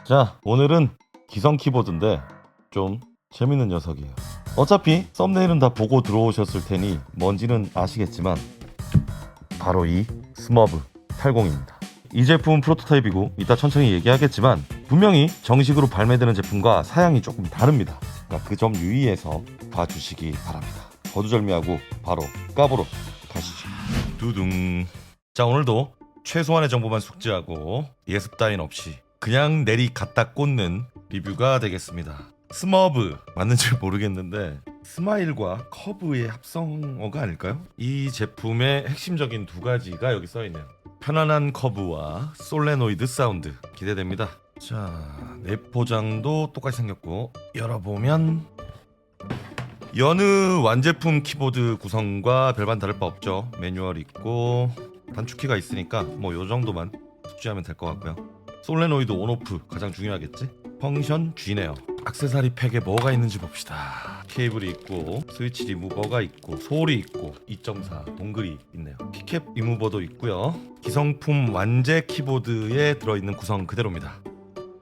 자, 오늘은 기성 키보드인데 좀 재밌는 녀석이에요. 어차피 썸네일은 다 보고 들어오셨을 테니 뭔지는 아시겠지만 바로 이 스머브 80입니다. 이 제품은 프로토타입이고 이따 천천히 얘기하겠지만 분명히 정식으로 발매되는 제품과 사양이 조금 다릅니다. 그러니까 그 점 유의해서 봐주시기 바랍니다. 거두절미하고 바로 까보러 가시죠. 두둥. 자, 오늘도 최소한의 정보만 숙지하고 예습 따윈 없이 그냥 내리 갖다 꽂는 리뷰가 되겠습니다. 스머브 맞는지 모르겠는데 스마일과 커브의 합성어가 아닐까요? 이 제품의 핵심적인 두 가지가 여기 써있네요. 편안한 커브와 솔레노이드 사운드 기대됩니다. 자, 내포장도 똑같이 생겼고 열어보면 여느 완제품 키보드 구성과 별반 다를 바 없죠. 매뉴얼 있고 단축키가 있으니까 뭐 요정도만 숙지하면 될 것 같고요. 솔레노이드 온오프 가장 중요하겠지? 펑션 G네요. 액세서리 팩에 뭐가 있는지 봅시다. 케이블이 있고 스위치 리무버가 있고 소리 있고 2.4 동글이 있네요. 키캡 리무버도 있고요. 기성품 완제 키보드에 들어있는 구성 그대로입니다.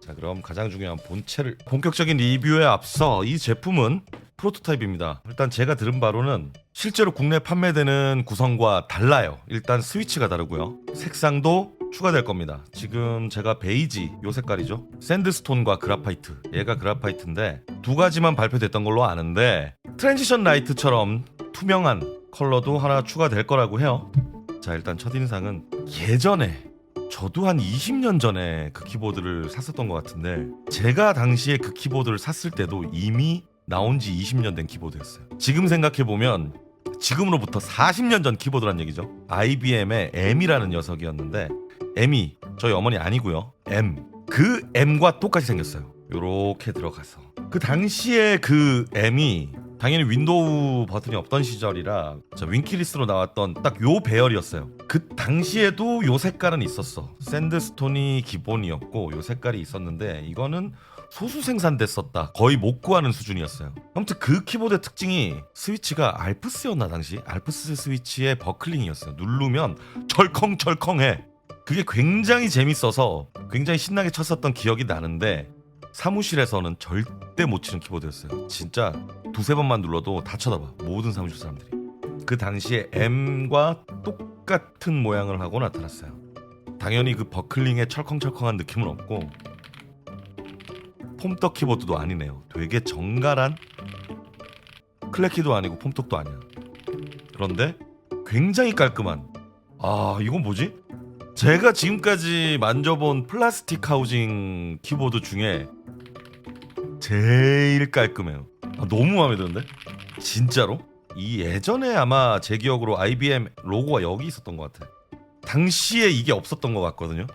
자, 그럼 가장 중요한 본체를 본격적인 리뷰에 앞서 이 제품은 프로토타입입니다. 일단 제가 들은 바로는 실제로 국내 판매되는 구성과 달라요. 일단 스위치가 다르고요. 색상도 추가될 겁니다. 지금 제가 베이지 요 색깔이죠. 샌드스톤과 그라파이트. 얘가 그라파이트인데 두 가지만 발표됐던 걸로 아는데 트랜지션 라이트처럼 투명한 컬러도 하나 추가될 거라고 해요. 자, 일단 첫인상은 예전에 저도 한 20년 전에 그 키보드를 샀었던 것 같은데 제가 당시에 그 키보드를 샀을 때도 이미 나온 지 20년 된 키보드였어요. 지금 생각해보면 지금으로부터 40년 전 키보드란 얘기죠. IBM의 M이라는 녀석이었는데 M이 저희 어머니 아니고요. 그 M과 똑같이 생겼어요. 요렇게 들어가서 그 당시에 그 M이 당연히 윈도우 버튼이 없던 시절이라 윈키리스로 나왔던 딱 요 배열이었어요. 그 당시에도 요 색깔은 있었어. 샌드스톤이 기본이었고 요 색깔이 있었는데 이거는 소수 생산됐었다. 거의 못 구하는 수준이었어요. 아무튼 그 키보드의 특징이 스위치가 알프스였나 당시? 알프스 스위치의 버클링이었어요. 누르면 철컹철컹해. 그게 굉장히 재밌어서 굉장히 신나게 쳤었던 기억이 나는데 사무실에서는 절대 못 치는 키보드였어요. 진짜 두세 번만 눌러도 다 쳐다봐. 모든 사무실 사람들이. 그 당시에 M과 똑같은 모양을 하고 나타났어요. 당연히 그 버클링의 철컹철컹한 느낌은 없고 폼떡 키보드도 아니네요. 되게 정갈한 클래키도 아니고 폼떡도 아니야. 그런데 굉장히 깔끔한 이건 뭐지? 제가 지금까지 만져본 플라스틱 하우징 키보드 중에 제일 깔끔해요. 너무 마음에 드는데? 진짜로? 이 예전에 아마 제 기억으로 IBM 로고가 여기 있었던 것 같아. 당시에 이게 없었던 것 같거든요.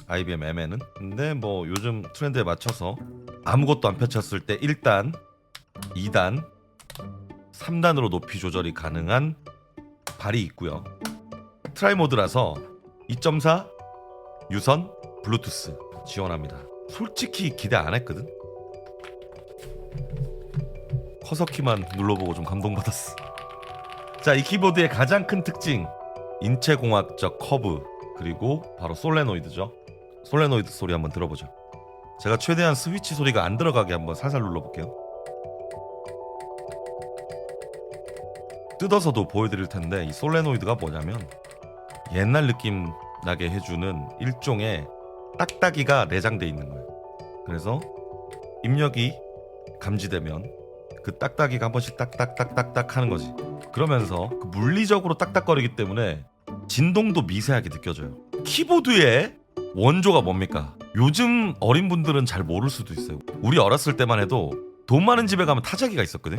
IBM M에는. 근데 뭐 요즘 트렌드에 맞춰서 아무것도 안 펼쳤을 때 1단, 2단, 3단으로 높이 조절이 가능한 발이 있고요. 트라이 모드라서 2.4 유선 블루투스 지원합니다. 솔직히 기대 안 했거든. 커서키만 눌러보고 좀 감동받았어. 자, 이 키보드의 가장 큰 특징 인체공학적 커브 그리고 바로 솔레노이드죠. 솔레노이드 소리 한번 들어보죠. 제가 최대한 스위치 소리가 안 들어가게 한번 살살 눌러볼게요. 뜯어서도 보여드릴 텐데 이 솔레노이드가 뭐냐면 옛날 느낌 나게 해주는 일종의 딱딱이가 내장돼 있는 거예요. 그래서 입력이 감지되면 그 딱딱이가 한 번씩 딱딱딱딱딱 하는 거지. 그러면서 그 물리적으로 딱딱거리기 때문에 진동도 미세하게 느껴져요. 키보드의 원조가 뭡니까? 요즘 어린 분들은 잘 모를 수도 있어요. 우리 어렸을 때만 해도 돈 많은 집에 가면 타자기가 있었거든.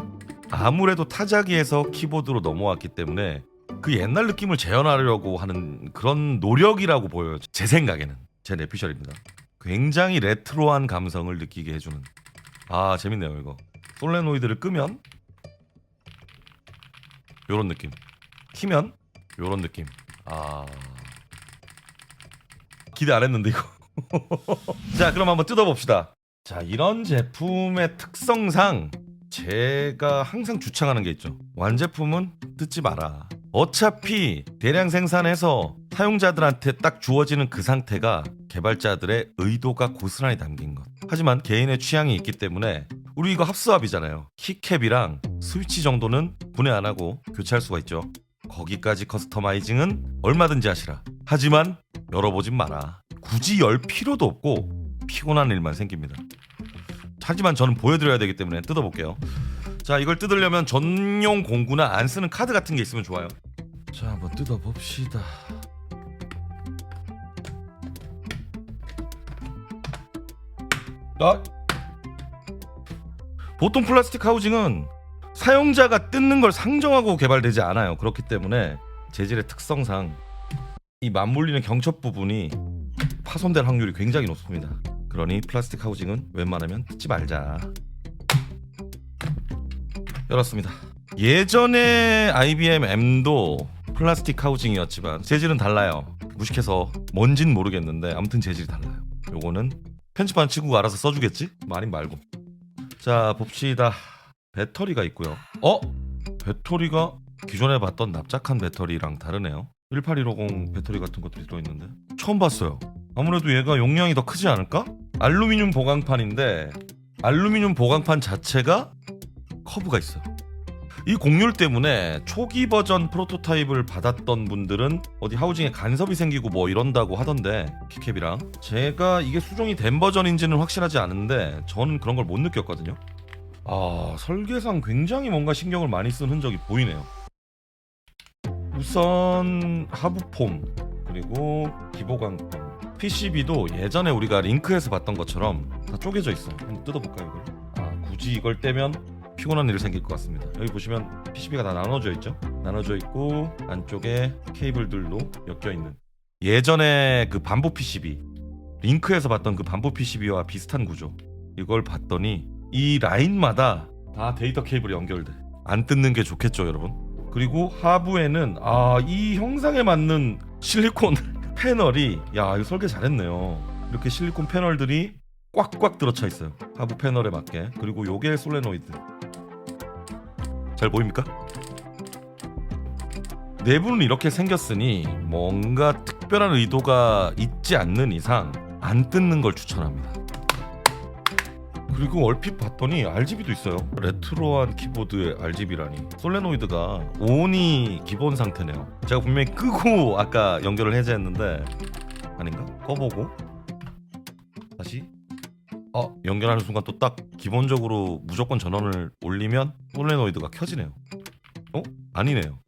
아무래도 타자기에서 키보드로 넘어왔기 때문에 그 옛날 느낌을 재현하려고 하는 그런 노력이라고 보여요. 제 생각에는. 제 내피셜입니다. 굉장히 레트로한 감성을 느끼게 해주는. 재밌네요 이거. 솔레노이드를 끄면 요런 느낌, 키면 요런 느낌. 기대 안 했는데 이거. 자, 그럼 한번 뜯어봅시다. 자, 이런 제품의 특성상 제가 항상 주창하는 게 있죠. 완제품은 뜯지 마라. 어차피 대량 생산해서 사용자들한테 딱 주어지는 그 상태가 개발자들의 의도가 고스란히 담긴 것. 하지만 개인의 취향이 있기 때문에 우리 이거 합수압이잖아요. 키캡이랑 스위치 정도는 분해 안 하고 교체할 수가 있죠. 거기까지 커스터마이징은 얼마든지 하시라. 하지만 열어보진 마라. 굳이 열 필요도 없고 피곤한 일만 생깁니다. 하지만 저는 보여드려야 되기 때문에 뜯어볼게요. 자, 이걸 뜯으려면 전용 공구나 안 쓰는 카드 같은 게 있으면 좋아요. 자, 한번 뜯어봅시다. 보통 플라스틱 하우징은 사용자가 뜯는 걸 상정하고 개발되지 않아요. 그렇기 때문에 재질의 특성상 이 맞물리는 경첩 부분이 파손될 확률이 굉장히 높습니다. 그러니 플라스틱 하우징은 웬만하면 뜯지 말자. 열었습니다. 예전에 IBM M도 플라스틱 하우징이었지만 재질은 달라요. 무식해서 뭔진 모르겠는데 아무튼 재질이 달라요. 요거는 편집하는 친구가 알아서 써주겠지? 말인 말고. 자, 봅시다. 배터리가 있고요. 배터리가 기존에 봤던 납작한 배터리랑 다르네요. 18150 배터리 같은 것들이 들어있는데 처음 봤어요. 아무래도 얘가 용량이 더 크지 않을까? 알루미늄 보강판인데 알루미늄 보강판 자체가 커브가 있어요. 이 곡률 때문에 초기 버전 프로토타입을 받았던 분들은 어디 하우징에 간섭이 생기고 뭐 이런다고 하던데, 키캡이랑 제가 이게 수정이 된 버전인지는 확실하지 않은데 저는 그런 걸 못 느꼈거든요. 설계상 굉장히 뭔가 신경을 많이 쓴 흔적이 보이네요. 우선 하부폼 그리고 기보강판, PCB도 예전에 우리가 링크에서 봤던 것처럼 다 쪼개져 있어요. 한번 뜯어볼까요 이걸? 굳이 이걸 떼면 피곤한 일이 생길 것 같습니다. 여기 보시면 PCB가 다 나눠져 있죠. 나눠져 있고 안쪽에 케이블들로 엮여 있는, 예전에 그 반부 PCB, 링크에서 봤던 그 반부 PCB와 비슷한 구조. 이걸 봤더니 이 라인마다 다 데이터 케이블이 연결돼. 안 뜯는 게 좋겠죠 여러분. 그리고 하부에는 이 형상에 맞는 실리콘 패널이, 야, 이거 설계 잘했네요. 이렇게 실리콘 패널들이 꽉꽉 들어차 있어요. 하부 패널에 맞게. 그리고 요게 솔레노이드. 잘 보입니까? 내부는 이렇게 생겼으니 뭔가 특별한 의도가 있지 않는 이상 안 뜯는 걸 추천합니다. 그리고 얼핏 봤더니 RGB도 있어요. 레트로한 키보드에 RGB라니. 솔레노이드가 온이 기본 상태네요. 제가 분명히 끄고 아까 연결을 해제했는데 아닌가? 꺼보고 다시 연결하는 순간 또 딱 기본적으로 무조건 전원을 올리면 솔레노이드가 켜지네요. 아니네요.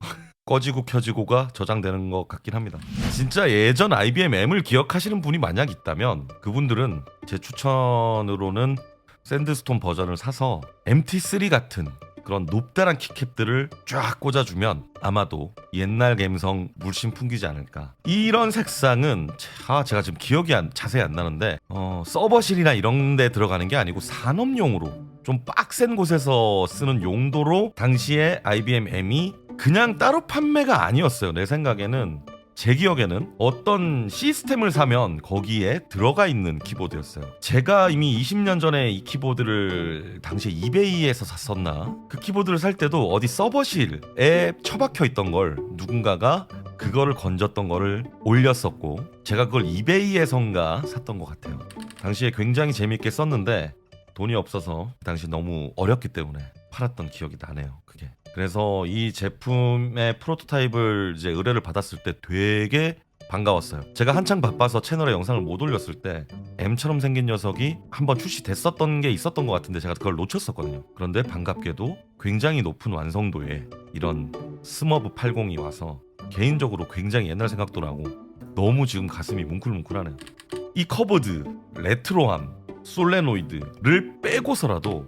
꺼지고 켜지고가 저장되는 것 같긴 합니다. 진짜 예전 IBM M을 기억하시는 분이 만약 있다면 그분들은 제 추천으로는 샌드스톤 버전을 사서 MT3 같은 그런 높다란 키캡들을 쫙 꽂아주면 아마도 옛날 감성 물씬 풍기지 않을까. 이런 색상은 제가 지금 기억이 자세히 안 나는데 서버실이나 이런 데 들어가는 게 아니고 산업용으로 좀 빡센 곳에서 쓰는 용도로 당시에 IBM M이 그냥 따로 판매가 아니었어요. 내 생각에는, 제 기억에는 어떤 시스템을 사면 거기에 들어가 있는 키보드였어요. 제가 이미 20년 전에 이 키보드를 당시에 이베이에서 샀었나? 그 키보드를 살 때도 어디 서버실에 처박혀 있던 걸 누군가가 그거를 건졌던 거를 올렸었고, 제가 그걸 이베이에선가 샀던 것 같아요. 당시에 굉장히 재밌게 썼는데 돈이 없어서 당시 너무 어렸기 때문에 팔았던 기억이 나네요. 그게. 그래서 이 제품의 프로토타입을 이제 의뢰를 받았을 때 되게 반가웠어요. 제가 한창 바빠서 채널에 영상을 못 올렸을 때 M처럼 생긴 녀석이 한번 출시됐었던 게 있었던 것 같은데 제가 그걸 놓쳤었거든요. 그런데 반갑게도 굉장히 높은 완성도의 이런 스머브 80이 와서 개인적으로 굉장히 옛날 생각도 나고 너무 지금 가슴이 뭉클뭉클하네요. 이 커브드, 레트로함, 솔레노이드를 빼고서라도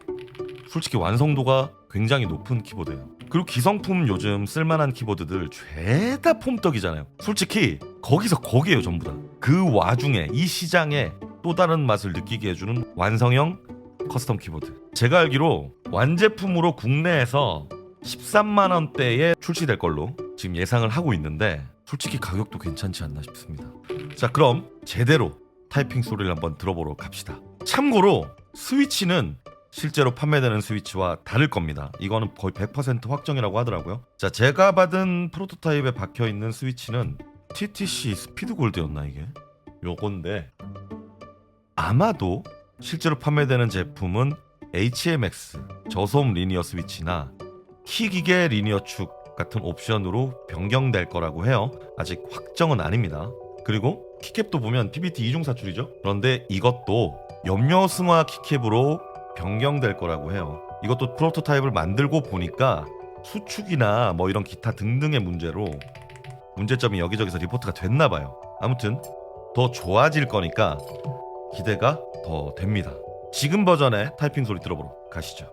솔직히 완성도가 굉장히 높은 키보드예요. 그리고 기성품 요즘 쓸만한 키보드들 죄다 폼떡이잖아요. 솔직히 거기서 거기에요 전부 다. 그 와중에 이 시장에 또 다른 맛을 느끼게 해주는 완성형 커스텀 키보드. 제가 알기로 완제품으로 국내에서 13만 원대에 출시될 걸로 지금 예상을 하고 있는데 솔직히 가격도 괜찮지 않나 싶습니다. 자, 그럼 제대로 타이핑 소리를 한번 들어보러 갑시다. 참고로 스위치는 실제로 판매되는 스위치와 다를 겁니다. 이거는 거의 100% 확정이라고 하더라고요. 자, 제가 받은 프로토타입에 박혀있는 스위치는 TTC 스피드 골드였나 이게? 요건데 아마도 실제로 판매되는 제품은 HMX 저소음 리니어 스위치나 키기계 리니어 축 같은 옵션으로 변경될 거라고 해요. 아직 확정은 아닙니다. 그리고 키캡도 보면 PBT 이중 사출이죠. 그런데 이것도 염료 승화 키캡으로 변경될 거라고 해요. 이것도 프로토타입을 만들고 보니까 수축이나 뭐 이런 기타 등등의 문제로 문제점이 여기저기서 리포트가 됐나 봐요. 아무튼 더 좋아질 거니까 기대가 더 됩니다. 지금 버전의 타이핑 소리 들어보러 가시죠.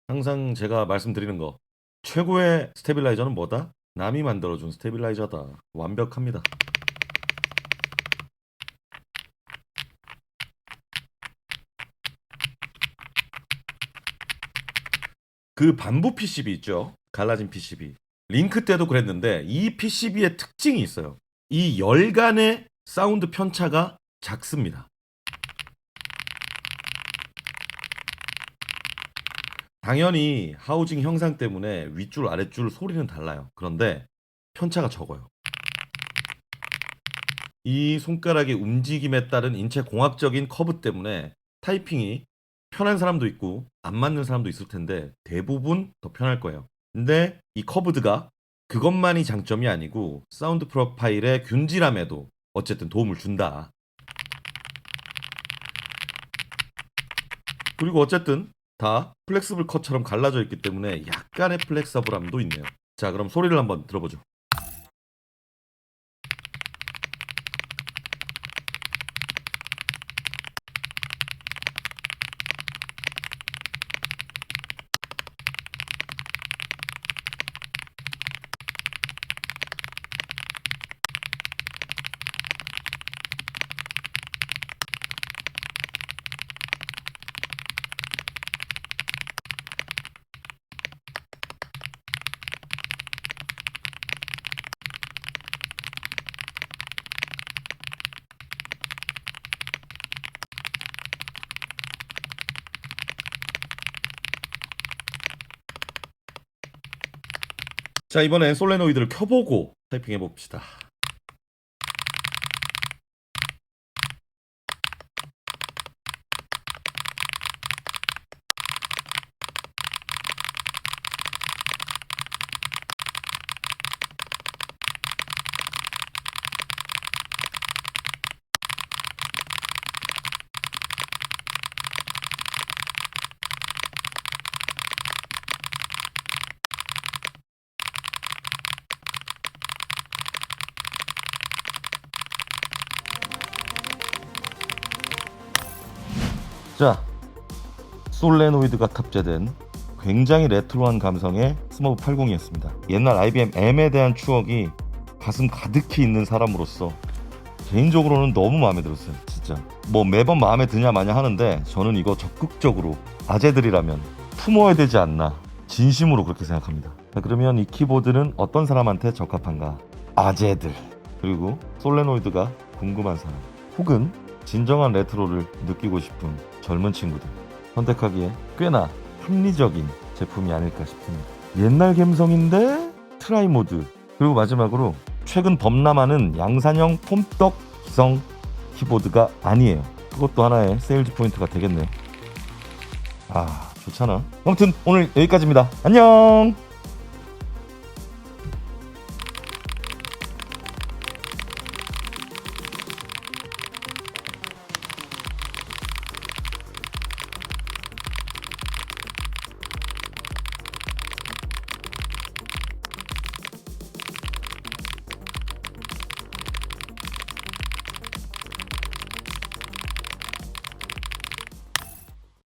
항상 제가 말씀드리는 거, 최고의 스테빌라이저는 뭐다? 남이 만들어준 스테빌라이저다. 완벽합니다. 그 반부 PCB 있죠? 갈라진 PCB. 링크 때도 그랬는데 이 PCB의 특징이 있어요. 이 열간의 사운드 편차가 작습니다. 당연히 하우징 형상 때문에 윗줄 아랫줄 소리는 달라요. 그런데 편차가 적어요. 이 손가락의 움직임에 따른 인체 공학적인 커브 때문에 타이핑이 편한 사람도 있고 안 맞는 사람도 있을 텐데 대부분 더 편할 거예요. 근데 이 커브드가 그것만이 장점이 아니고 사운드 프로파일의 균질함에도 어쨌든 도움을 준다. 그리고 어쨌든 다 플렉스블 컷처럼 갈라져 있기 때문에 약간의 플렉서블함도 있네요. 자, 그럼 소리를 한번 들어보죠. 자, 이번엔 솔레노이드를 켜보고 타이핑 해봅시다. 자, 솔레노이드가 탑재된 굉장히 레트로한 감성의 스머브 80이었습니다. 옛날 IBM M에 대한 추억이 가슴 가득히 있는 사람으로서 개인적으로는 너무 마음에 들었어요. 진짜 뭐 매번 마음에 드냐 마냐 하는데 저는 이거 적극적으로 아재들이라면 품어야 되지 않나, 진심으로 그렇게 생각합니다. 자, 그러면 이 키보드는 어떤 사람한테 적합한가? 아재들, 그리고 솔레노이드가 궁금한 사람, 혹은 진정한 레트로를 느끼고 싶은 젊은 친구들 선택하기에 꽤나 합리적인 제품이 아닐까 싶습니다. 옛날 감성인데 트라이 모드, 그리고 마지막으로 최근 범람하는 양산형 폼떡 기성 키보드가 아니에요. 그것도 하나의 세일즈 포인트가 되겠네요. 아, 좋잖아. 아무튼 오늘 여기까지입니다. 안녕.